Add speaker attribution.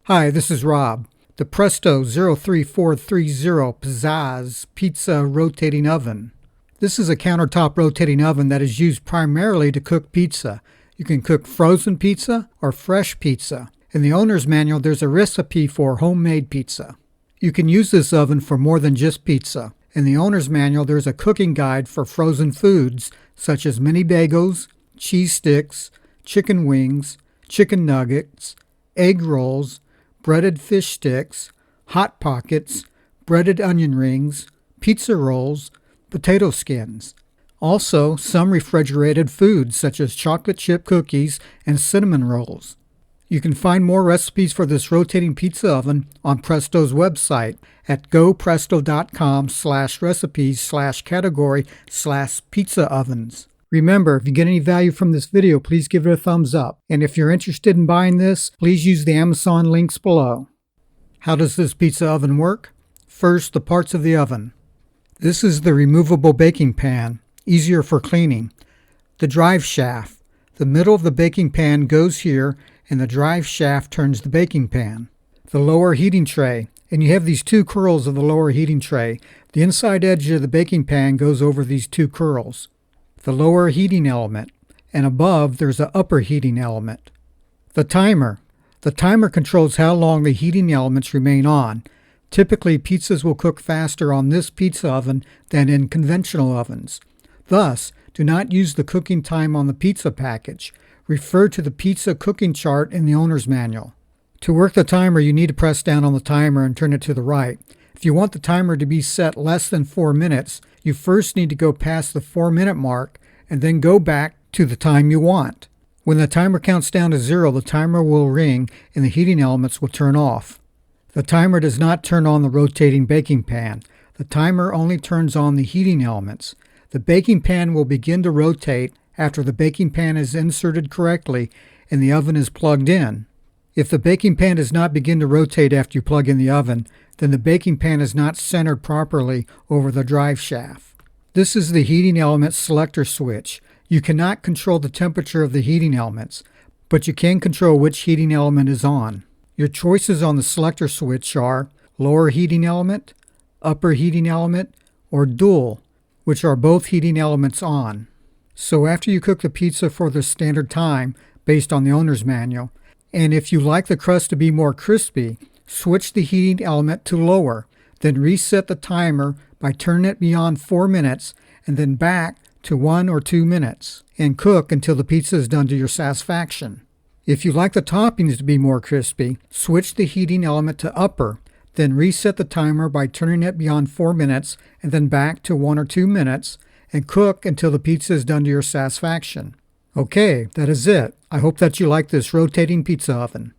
Speaker 1: Hi, this is Rob. The Presto 03430 Pizzazz Pizza Rotating Oven. This is a countertop rotating oven that is used primarily to cook pizza. You can cook frozen pizza or fresh pizza. In the owner's manual, there's a recipe for homemade pizza. You can use this oven for more than just pizza. In the owner's manual, there's a cooking guide for frozen foods such as mini bagels, cheese sticks, chicken wings, chicken nuggets, egg rolls, breaded fish sticks, hot pockets, breaded onion rings, pizza rolls, potato skins. Also, some refrigerated foods such as chocolate chip cookies and cinnamon rolls. You can find more recipes for this rotating pizza oven on Presto's website at gopresto.com/recipes/category/pizza ovens. Remember, if you get any value from this video, please give it a thumbs up. And if you're interested in buying this, please use the Amazon links below. How does this pizza oven work? First, the parts of the oven. This is the removable baking pan, easier for cleaning. The drive shaft. The middle of the baking pan goes here, and the drive shaft turns the baking pan. The lower heating tray. And you have these two curls of the lower heating tray. The inside edge of the baking pan goes over these two curls. The lower heating element, and above there's an upper heating element. The timer. The timer controls how long the heating elements remain on. Typically, pizzas will cook faster on this pizza oven than in conventional ovens. Thus, do not use the cooking time on the pizza package. Refer to the pizza cooking chart in the owner's manual. To work the timer, you need to press down on the timer and turn it to the right. If you want the timer to be set less than 4 minutes, you first need to go past the 4-minute mark and then go back to the time you want. When the timer counts down to 0, the timer will ring and the heating elements will turn off. The timer does not turn on the rotating baking pan. The timer only turns on the heating elements. The baking pan will begin to rotate after the baking pan is inserted correctly and the oven is plugged in. If the baking pan does not begin to rotate after you plug in the oven, then the baking pan is not centered properly over the drive shaft. This is the heating element selector switch. You cannot control the temperature of the heating elements, but you can control which heating element is on. Your choices on the selector switch are lower heating element, upper heating element, or dual, which are both heating elements on. So after you cook the pizza for the standard time, based on the owner's manual, and if you like the crust to be more crispy, switch the heating element to lower, then reset the timer by turning it beyond 4 minutes and then back to 1 or 2 minutes, and cook until the pizza is done to your satisfaction. If you like the toppings to be more crispy, switch the heating element to upper, then reset the timer by turning it beyond 4 minutes and then back to 1 or 2 minutes, and cook until the pizza is done to your satisfaction. Okay, that is it. I hope that you like this rotating pizza oven.